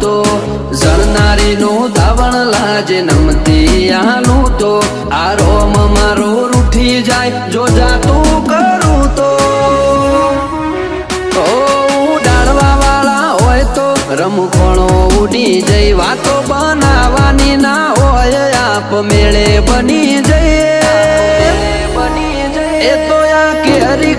તો જણનારી નું ધાવણ લાજે નમતી આલું તો આ રોમ મારો રૂઠી જાય જો જાતું કરું તો ઉડાડવા વાળા હોય તો રમખોણો ઉડી જઈ વાતો બનાવવાની ના હોય આપ મેળે બની જઈએ એ તો આ કેરી